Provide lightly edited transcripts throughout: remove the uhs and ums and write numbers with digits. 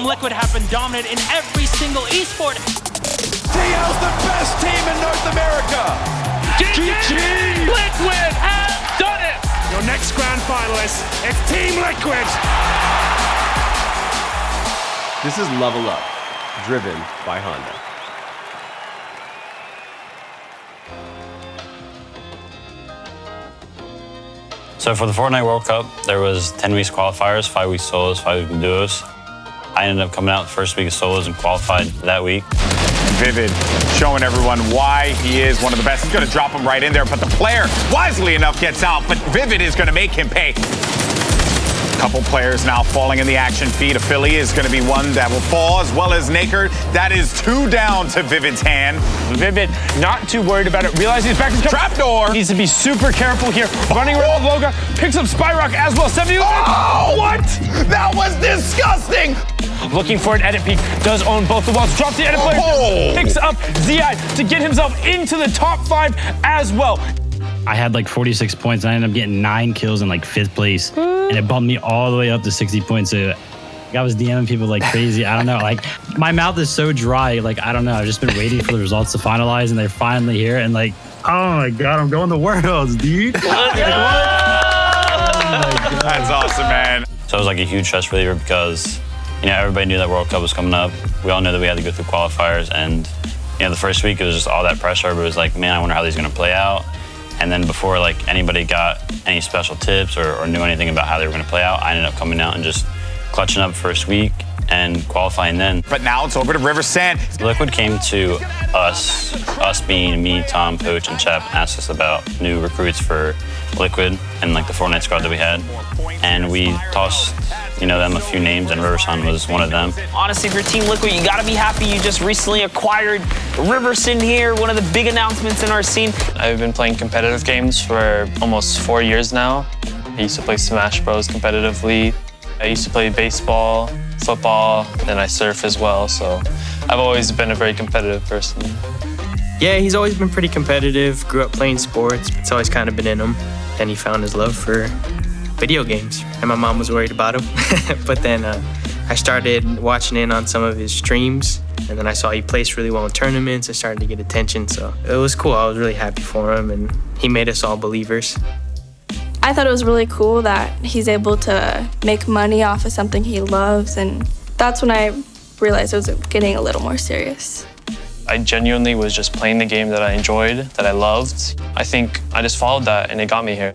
Liquid have been dominant in every single esport. TL's the best team in North America. GG! Liquid has done it! Your next grand finalist is Team Liquid. This is Level Up, driven by Honda. So for the Fortnite World Cup, there was 10 weeks qualifiers, 5 weeks solos, 5 weeks duos. I ended up coming out the first week of solos and qualified that week. Vivid showing everyone why he is one of the best. He's going to drop him right in there, but the player, wisely enough, gets out. But Vivid is going to make him pay. Couple players now falling in the action feed. A Philly is going to be one that will fall, as well as Naker. That is 2 down to Vivid's hand. Vivid, not too worried about it. Realizing his back is coming. Trapdoor. Needs to be super careful here. Running around with Loga. Picks up Spyrock as well. 70. Oh, what? That was disgusting. Looking for an edit peak. Does own both the walls. Drops the edit player. Oh. Picks up Zi to get himself into the top 5 as well. I had like 46 points and I ended up getting 9 kills in like 5th place. And it bumped me all the way up to 60 points. So I was DMing people like crazy. I don't know, like my mouth is so dry. Like, I don't know. I've just been waiting for the results to finalize and they're finally here. And like, oh my God, I'm going to Worlds, dude. Like, what? Oh my God. That's awesome, man. So it was like a huge stress reliever because, you know, everybody knew that World Cup was coming up. We all knew that we had to go through qualifiers. And, you know, the first week it was just all that pressure. But it was like, man, I wonder how these are going to play out. And then before like anybody got any special tips or knew anything about how they were going to play out, I ended up coming out and just clutching up first week and qualifying then. But now it's over to Riversan. Liquid came to us being me, Tom, Poach, and Chep, asked us about new recruits for Liquid and like the Fortnite squad that we had. And we tossed, you know, them a few names, and Riversan was one of them. Honestly, if you're Team Liquid, you gotta be happy you just recently acquired Riversan here, one of the big announcements in our scene. I've been playing competitive games for almost 4 years now. I used to play Smash Bros competitively. I used to play baseball, football, and I surf as well, so I've always been a very competitive person. Yeah, he's always been pretty competitive, grew up playing sports. It's always kind of been in him. Then he found his love for video games, and my mom was worried about him. But then I started watching in on some of his streams, and then I saw he placed really well in tournaments and started to get attention, so it was cool. I was really happy for him, and he made us all believers. I thought it was really cool that he's able to make money off of something he loves, and that's when I realized it was getting a little more serious. I genuinely was just playing the game that I enjoyed, that I loved. I think I just followed that, and it got me here.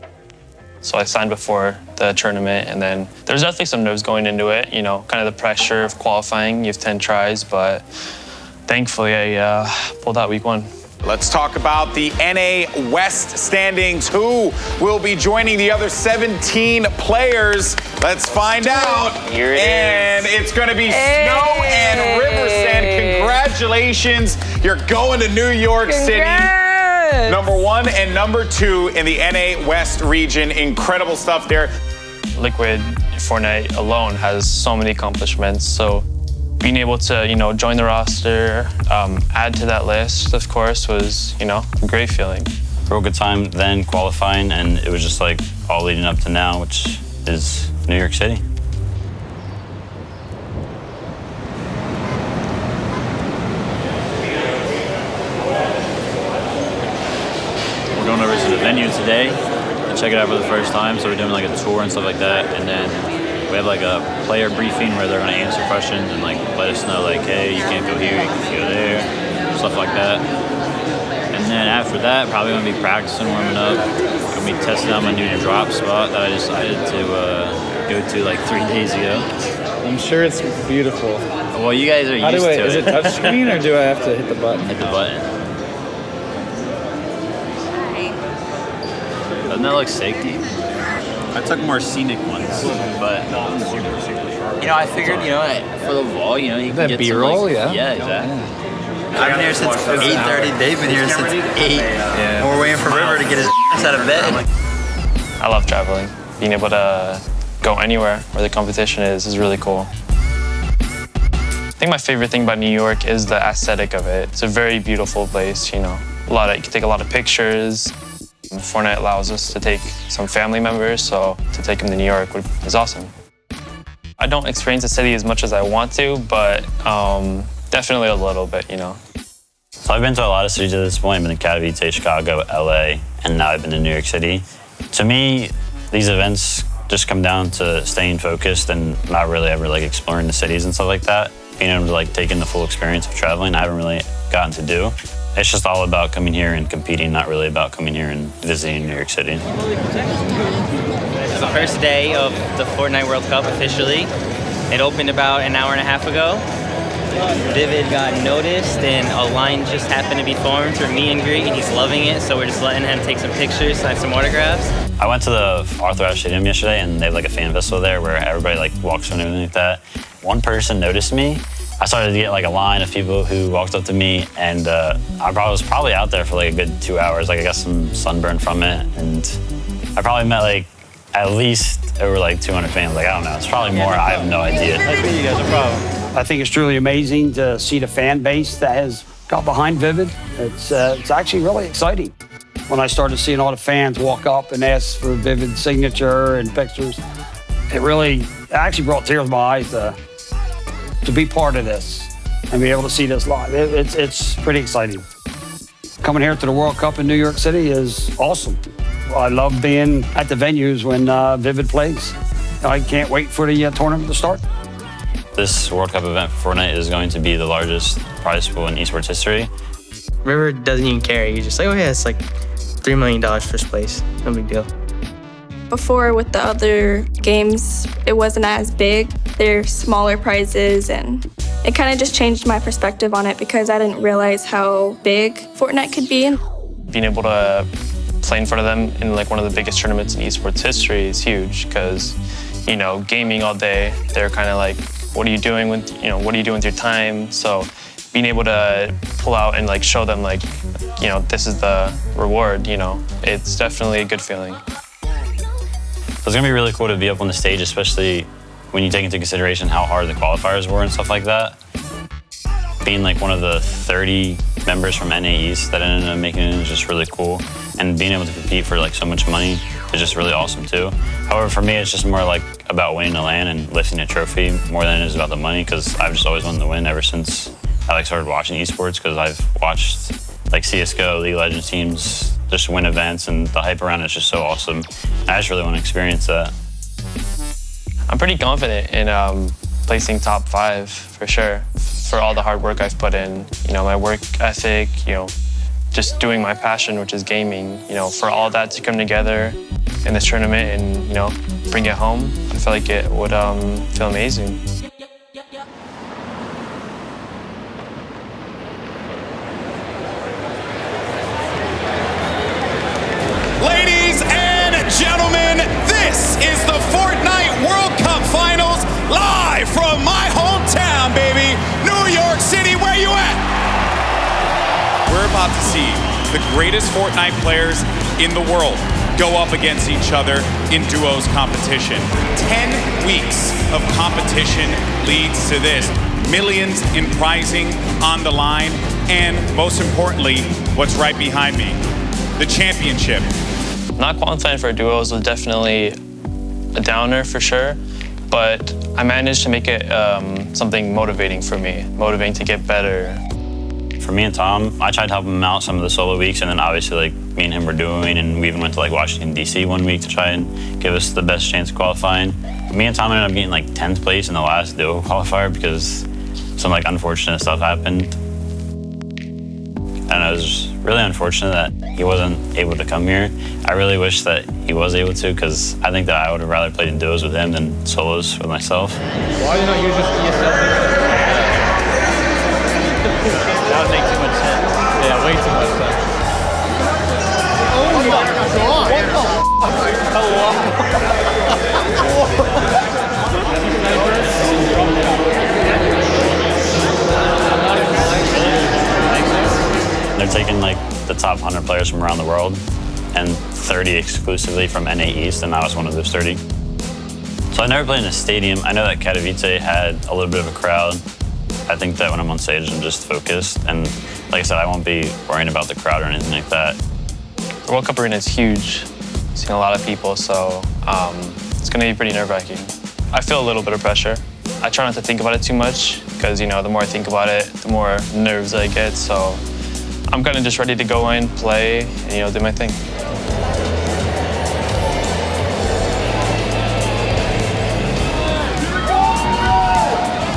So I signed before the tournament, and then there's definitely some nerves going into it, you know, kind of the pressure of qualifying. You have 10 tries, but thankfully I pulled out week 1. Let's talk about the NA West standings. Who will be joining the other 17 players? Let's find out. Here it and is. It's going to be Snow and Riversan. Congratulations. You're going to New York City. Number 1 and number 2 in the NA West region. Incredible stuff there. Liquid Fortnite alone has so many accomplishments, so being able to, you know, join the roster, add to that list, of course, was, you know, a great feeling. Real good time then qualifying, and it was just like all leading up to now, which is New York City. We're going over to the venue today to check it out for the first time, so we're doing like a tour and stuff like that, and then we have like a player briefing where they're going to answer questions and like let us know like, hey, you can't go here, you can go there, stuff like that. And then after that, probably going to be practicing, warming up. Going to be testing out my new drop spot that I decided to go to like 3 days ago. I'm sure it's beautiful. Well, you guys are used to it. Is it touchscreen or do I have to hit the button? Hit the button. Doesn't that look safety? I took more scenic ones, but you know, I figured, you know, for the wall, you know, you can get B-roll, some, like, yeah. Yeah, exactly. I've been here since 8:30. Dave's been here since 8. And we're waiting for River to get his ass out of bed. I love traveling. Being able to go anywhere where the competition is really cool. I think my favorite thing about New York is the aesthetic of it. It's a very beautiful place, you know. You can take a lot of pictures. Fortnite allows us to take some family members, so to take them to New York is awesome. I don't experience the city as much as I want to, but definitely a little bit, you know. So I've been to a lot of cities at this point. I've been to Katowice, Chicago, LA, and now I've been to New York City. To me, these events just come down to staying focused and not really ever like exploring the cities and stuff like that. Being able to like take in the full experience of traveling, I haven't really gotten to do. It's just all about coming here and competing, not really about coming here and visiting New York City. This is the first day of the Fortnite World Cup officially. It opened about an hour and a half ago. Vivid got noticed and a line just happened to be formed for meet and greet and he's loving it, so we're just letting him take some pictures, sign some autographs. I went to the Arthur Ashe Stadium yesterday and they have like a fan festival there where everybody like walks through and everything like that. One person noticed me. I started to get like a line of people who walked up to me and I was probably out there for like a good 2 hours. Like I got some sunburn from it and I probably met like at least over like 200 fans. Like I don't know, it's probably more, I have no idea. Nice to meet you guys, no problem. I think it's truly amazing to see the fan base that has got behind Vivid. It's actually really exciting. When I started seeing all the fans walk up and ask for Vivid's signature and pictures, it actually brought tears to my eyes to be part of this and be able to see this live. It's pretty exciting. Coming here to the World Cup in New York City is awesome. I love being at the venues when Vivid plays. I can't wait for the tournament to start. This World Cup event for Fortnite is going to be the largest prize pool in esports history. River doesn't even care. He's just like, oh yeah, it's like $3 million first place. No big deal. Before with the other games, it wasn't as big. They're smaller prizes and it kind of just changed my perspective on it because I didn't realize how big Fortnite could be. Being able to play in front of them in like one of the biggest tournaments in esports history is huge because, you know, gaming all day, they're kind of like, what are you doing with, what are you doing with your time? So being able to pull out and like show them like, this is the reward, it's definitely a good feeling. It's gonna be really cool to be up on the stage, especially when you take into consideration how hard the qualifiers were and stuff like that. Being like one of the 30 members from NA East that ended up making it is just really cool. And being able to compete for like so much money is just really awesome too. However, for me, it's just more like about winning the LAN and lifting a trophy more than it is about the money because I've just always wanted to win ever since I started watching esports because I've watched like CSGO, League of Legends teams just win events and the hype around it is just so awesome. I just really want to experience that. I'm pretty confident in placing top 5 for sure. For all the hard work I've put in, my work ethic, just doing my passion, which is gaming, for all that to come together in this tournament and, bring it home, I feel like it would feel amazing. Ladies and gentlemen, this is the Fortnite World Cup Finals live from my hometown, baby, New York City. Where you at? We're about to see the greatest Fortnite players in the world go up against each other in duos competition. 10 weeks of competition leads to this. Millions in prizing on the line, and most importantly, what's right behind me, the championship. Not qualifying for duos was definitely a downer for sure, but I managed to make it something motivating for me, motivating to get better. For me and Tom, I tried to help him out some of the solo weeks, and then obviously like me and him were doing, and we even went to like Washington, D.C. one week to try and give us the best chance of qualifying. Me and Tom ended up getting like 10th place in the last duo qualifier because some like unfortunate stuff happened. And it was really unfortunate that he wasn't able to come here. I really wish that he was able to because I think that I would have rather played in duos with him than solos with myself. Why you not use this ESL? That would make too much sense. Yeah, way too much sense. Oh my God. They're taking like the top 100 players from around the world and 30 exclusively from NA East, and I was one of those 30. So I never played in a stadium. I know that Katowice had a little bit of a crowd. I think that when I'm on stage, I'm just focused. And like I said, I won't be worrying about the crowd or anything like that. The World Cup arena is huge. I've seen a lot of people, so it's going to be pretty nerve-wracking. I feel a little bit of pressure. I try not to think about it too much because, you know, the more I think about it, the more nerves I get. So I'm kind of just ready to go in, play, and, you know, do my thing.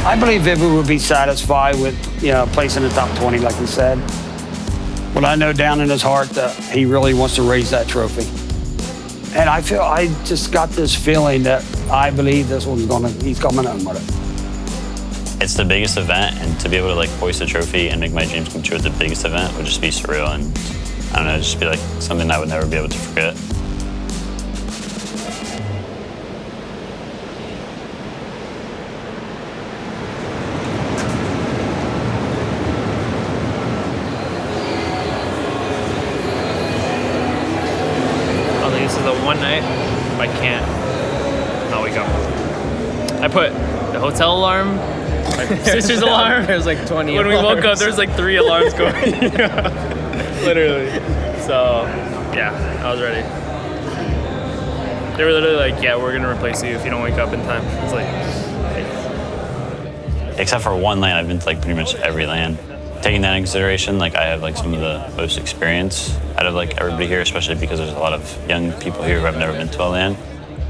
I believe Vivid would be satisfied with, you know, placing in the top 20, like we said. But I know down in his heart that he really wants to raise that trophy. And I just got this feeling that I believe this one's he's coming home with it. It's the biggest event, and to be able to like hoist a trophy and make my dreams come true at the biggest event would just be surreal, and I don't know, just be like something I would never be able to forget. One night, if I can't, I'll wake up. I put the hotel alarm, my sister's alarm. There's like 20 When alarms. we woke up, there was like 3 alarms going. Literally. So, yeah, I was ready. They were literally like, yeah, we're gonna replace you if you don't wake up in time. It's like, Except for one LAN, I've been to like pretty much every LAN. Taking that into consideration, like I have like some of the most experience out of like everybody here, especially because there's a lot of young people here who have never been to a LAN.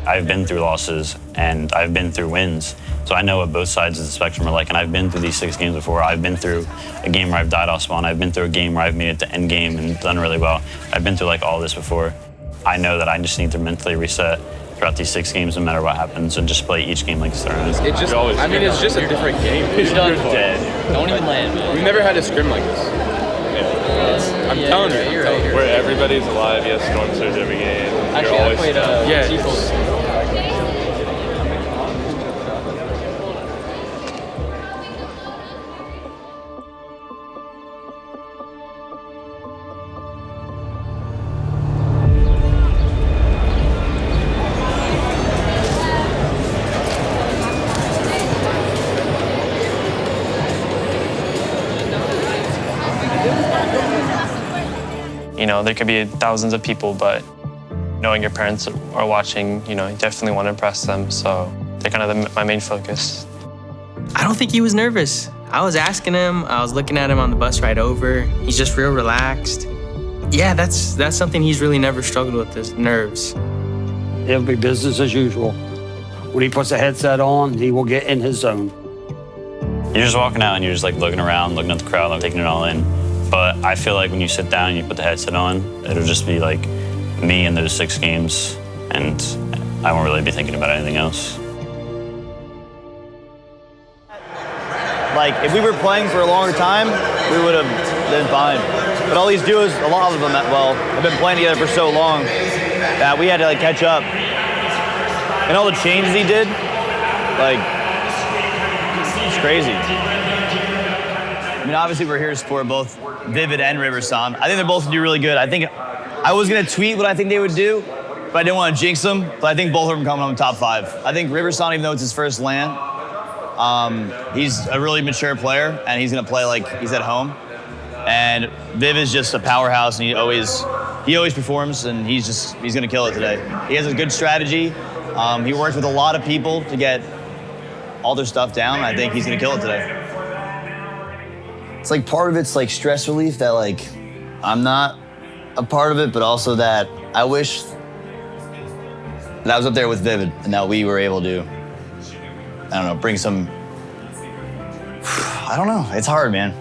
I've been through losses and I've been through wins. So I know what both sides of the spectrum are like, and I've been through these 6 games before. I've been through a game where I've died off spawn. I've been through a game where I've made it to end game and done really well. I've been through like all this before. I know that I just need to mentally reset throughout these 6 games, no matter what happens, and just play each game like it's their own. It just, I mean, it's just a different game. You're done dead. Don't even land. We've never had a scrim like this. I'm telling you. You're right. Where everybody's alive, yes, storm surge every game. Actually, I played T-Pulse. You know, there could be thousands of people, but knowing your parents are watching, you know, you definitely want to impress them. So they're kind of my main focus. I don't think he was nervous. I was asking him, I was looking at him on the bus ride over. He's just real relaxed. Yeah, that's something he's really never struggled with, is nerves. It'll be business as usual. When he puts a headset on, he will get in his zone. You're just walking out and you're just like looking around, looking at the crowd, like taking it all in. But I feel like when you sit down and you put the headset on, it'll just be like me in those 6 games, and I won't really be thinking about anything else. Like, if we were playing for a longer time, we would have been fine. But all these duos, a lot of them, well, have been playing together for so long that we had to like catch up. And all the changes he did, like, it's crazy. I mean, obviously we're here to support both Vivid and Riversan. I think they're both gonna do really good. I think I was gonna tweet what I think they would do, but I didn't want to jinx them. But I think both of them coming home top 5. I think Riversan, even though it's his first LAN, he's a really mature player, and he's gonna play like he's at home. And Viv is just a powerhouse, and he always performs, and he's gonna kill it today. He has a good strategy. He worked with a lot of people to get all their stuff down, and I think he's gonna kill it today. It's like part of it's like stress relief that like I'm not a part of it, but also that I wish that I was up there with Vivid and that we were able to, I don't know, bring some, I don't know, it's hard, man.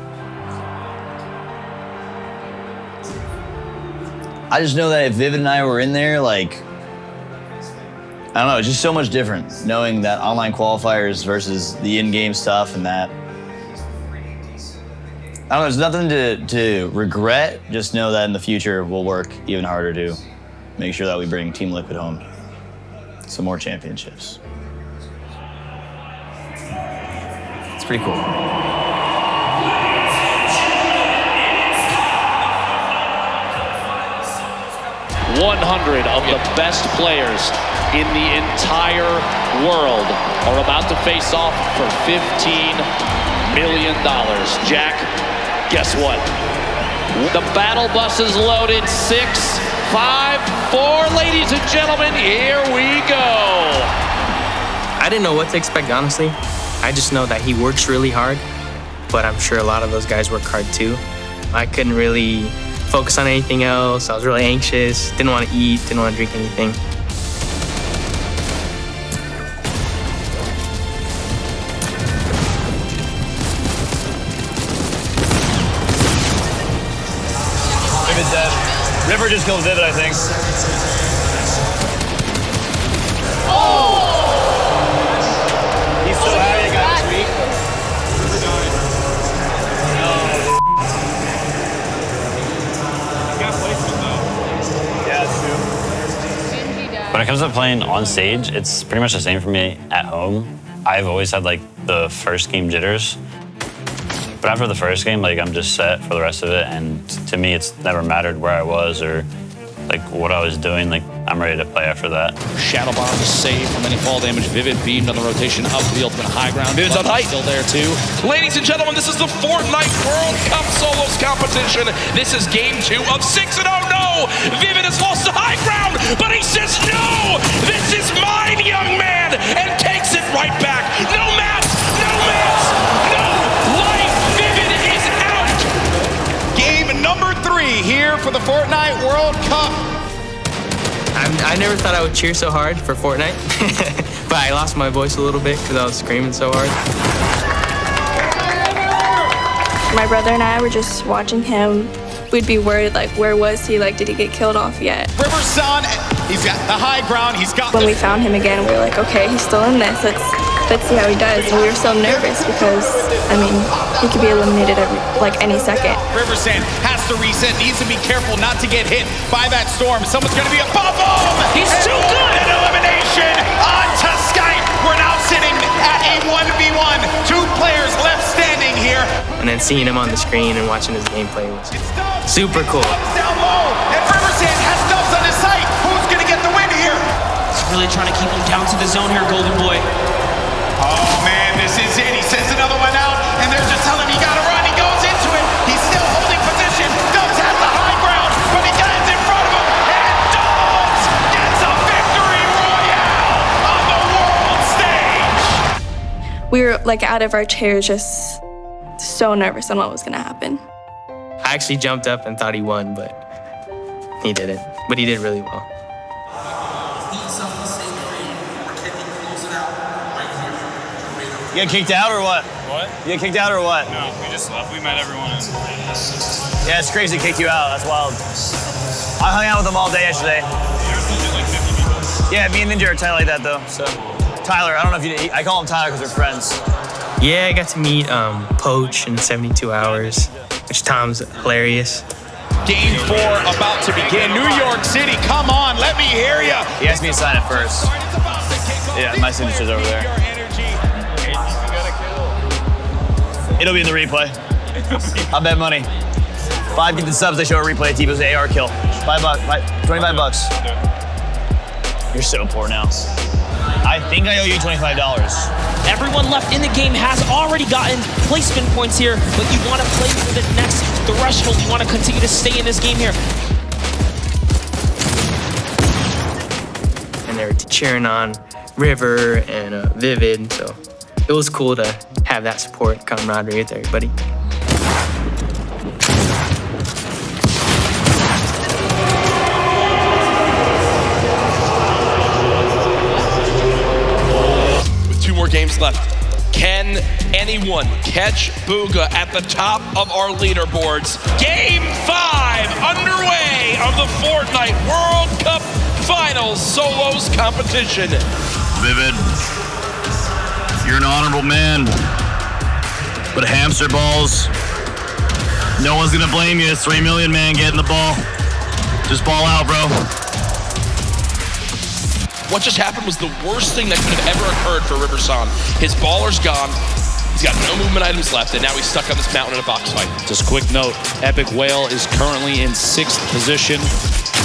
I just know that if Vivid and I were in there, like, I don't know, it's just so much different knowing that online qualifiers versus the in-game stuff, and that, I don't know, there's nothing to regret. Just know that in the future, we'll work even harder to make sure that we bring Team Liquid home some more championships. It's pretty cool. 100 of the best players in the entire world are about to face off for $15 million. Jack, guess what? The battle bus is loaded. 6, 5, 4. Ladies and gentlemen, here we go. I I didn't know what to expect, honestly. I just know that he works really hard, but I'm sure a lot of those guys work hard too. I couldn't really focus on anything else. I was really anxious, didn't want to eat, didn't want to drink anything. Vivid's dead. River just killed Vivid, I think. Oh! He's so happy he got his week. When it comes to playing on stage, it's pretty much the same for me at home. I've always had like the first game jitters. But after the first game, like I'm just set for the rest of it. And to me, it's never mattered where I was or like what I was doing. Like I'm ready to play after that. Shadow Bomb is saved from any fall damage. Vivid beamed on the rotation up to the ultimate high ground. Vivid's on height. Still there too. Ladies and gentlemen, this is the Fortnite World Cup solos competition. This is game 2 of 6, and oh no! Vivid has lost the high ground, but he says no! This is mine, young man! And takes it right back. No mats! No mats! No life! Vivid is out! Game number 3 here for the Fortnite World Cup. I never thought I would cheer so hard for Fortnite, but I lost my voice a little bit because I was screaming so hard. My brother and I were just watching him. We'd be worried, like, where was he? Like, did he get killed off yet? Riversan, he's got the high ground. He's got. When we found him again, we were like, okay, he's still in this. Let's see how he does. And we were so nervous because, I mean, he could be eliminated any second. Riversan has to reset, needs to be careful not to get hit by that storm. Someone's going to be above him. He's too good. An elimination on to Skype. We're now sitting at a 1v1. 2 players left standing here. And then seeing him on the screen and watching his gameplay was super cool. Down low, and Riversan has Dubs on his sight. Who's going to get the win here? He's really trying to keep him down to the zone here, Golden Boy. Oh man, this is it. He sends another one out, and they're just telling him he gotta run. He goes into it. He's still holding position. Dubs has the high ground, but he got it in front of him, and Dubs gets a victory royale on the world stage. We were like out of our chairs, just so nervous on what was gonna happen. I actually jumped up and thought he won, but he didn't. But he did really well. You get kicked out or what? What? You get kicked out or what? No, we just left. We met everyone. Yeah, it's crazy to kick you out. That's wild. I hung out with them all day yesterday. Yeah, me and Ninja are tight like that though. So, Tyler, I don't know if you. I call him Tyler because we're friends. Yeah, I got to meet Poach in 72 hours, which Tom's hilarious. Game 4 about to begin. New York City, come on, let me hear ya. He asked me to sign it first. Yeah, my signature's over there. It'll be in the replay. I'll bet money. 5 get the subs, they show a replay of Tebow's AR kill. $25. You're so poor now. I think I owe you $25. Everyone left in the game has already gotten placement points here, but you want to play for the next threshold. You want to continue to stay in this game here. And they were cheering on River and Vivid, so it was cool to have that support camaraderie with everybody. With 2 more games left, can anyone catch Booga at the top of our leaderboards? Game 5 underway of the Fortnite World Cup Finals Solos competition. Vivid, you're an honorable man, but hamster balls, no one's gonna blame you. It's 3 million, man, getting the ball. Just ball out, bro. What just happened was the worst thing that could have ever occurred for Riversan. His baller's gone. He's got no movement items left, and now he's stuck on this mountain in a box fight. Just quick note, Epic Whale is currently in 6th position.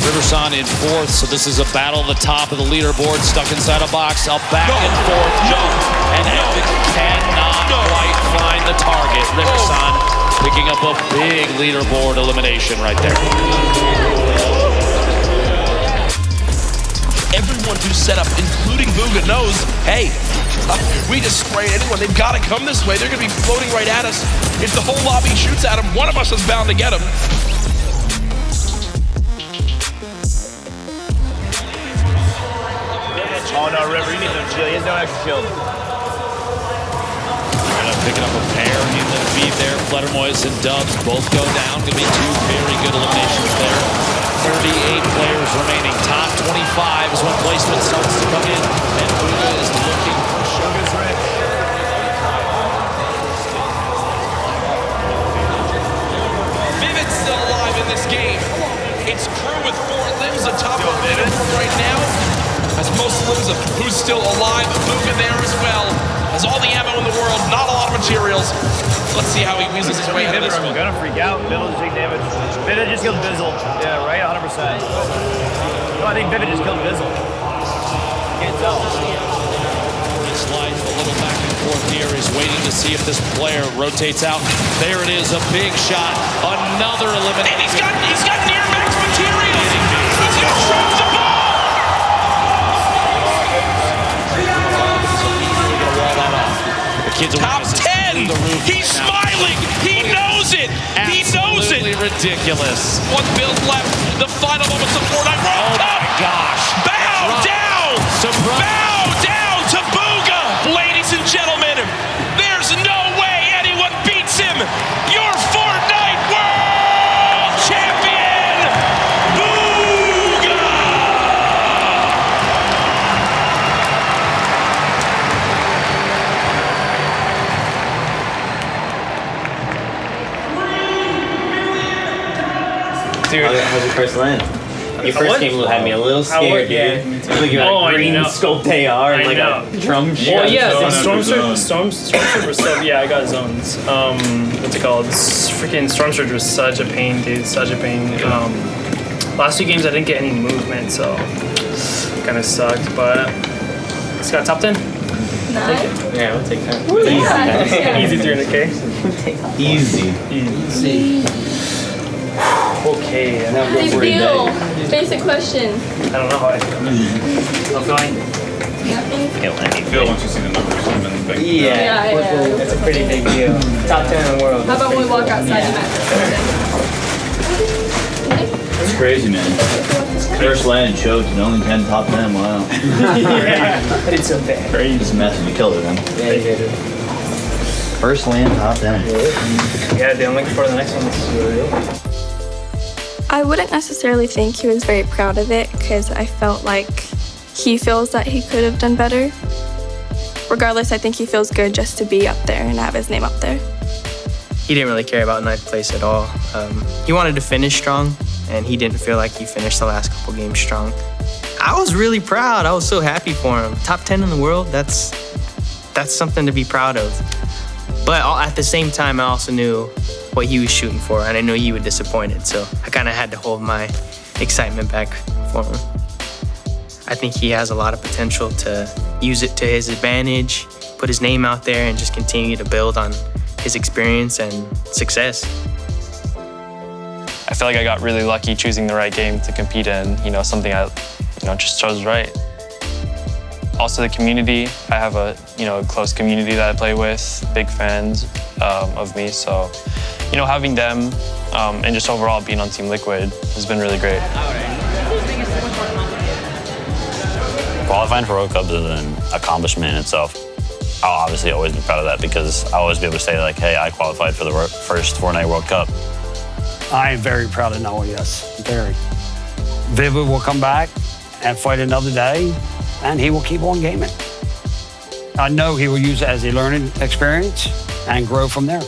Riversan in 4th, so this is a battle at the top of the leaderboard, stuck inside a box, up back and forth, and Epic cannot quite find the target. Riversan picking up a big leaderboard elimination right there. Everyone do setup, including Booga, knows, hey, we just spray anyone. They've got to come this way. They're going to be floating right at us. If the whole lobby shoots at them, one of us is bound to get them. Oh no, River, you need no shield. He has no extra shield. Picking up a pair in the feed there. Fledermois and Dubs both go down. Gonna be two very good eliminations there. 38 players remaining. Top 25 is when placement starts to come in. And Buga is looking for Sugar's Rich. Vivid's still alive in this game. It's Crew with 4 limbs atop of Vivid right now. As most limbs of who's still alive, Buga there as well. Has all the ammo in the world, not a lot of materials. Let's see how he weasels his way out of this one. I'm gonna freak out. Biddle just take damage. Vivid just killed Bizzle. Yeah, right? 100%. No, I think Vivid just killed Bizzle. Can't tell. This life a little back and forth here. He's waiting to see if this player rotates out. There it is, a big shot. Another elimination. And he's got near max materials. He's gonna drop the ball. Top 10! He's smiling! He knows it! He knows it! Absolutely ridiculous. 1 build left. The final moments of Fortnite World Cup! Oh my gosh! Bow down! Bow down to Booga! Ladies and gentlemen, there's no way anyone beats him! Your Fortnite World Champion! Booga! Dude, how's your first land? Your first game had me a little scared, dude. Like you had a green scoped AR and like a drum shot. Well, yeah, the Storm Surge was so, yeah, I got zones. What's it called? Freaking Storm Surge was such a pain, dude, such a pain. Last 2 games I didn't get any movement, so kind of sucked, but it's got top 10. Nice. Yeah, we'll take that. Easy 300K. Easy. Okay, and How do you feel? Basic question. I don't know how I feel. I'm going. Nothing? Feel once you see the numbers. Yeah. It's a pretty big deal. Top 10 in the world. How about when we walk outside and match? It's crazy, man. First land showed to only 10 top 10. Wow. I did so bad. Crazy. Just massive. You killed it, man. Yeah, you did it. First land top 10. Yeah, dude, I'm looking forward to the next one. This is really real. I wouldn't necessarily think he was very proud of it because I felt like he feels that he could have done better. Regardless, I think he feels good just to be up there and have his name up there. He didn't really care about 9th place at all. He wanted to finish strong, and he didn't feel like he finished the last couple games strong. I was really proud. I was so happy for him. Top 10 in the world, that's something to be proud of. But at the same time, I also knew what he was shooting for, and I knew he was disappointed, so I kind of had to hold my excitement back for him. I think he has a lot of potential to use it to his advantage, put his name out there, and just continue to build on his experience and success. I feel like I got really lucky choosing the right game to compete in, something I, just chose right. Also the community, I have a, close community that I play with, big fans of me, so, having them and just overall being on Team Liquid has been really great. Qualifying for World Cup is an accomplishment in itself. I'll obviously always be proud of that because I'll always be able to say like, hey, I qualified for the first Fortnite World Cup. I am very proud of Noah, yes, very. Vivid will come back and fight another day, and he will keep on gaming. I know he will use it as a learning experience and grow from there.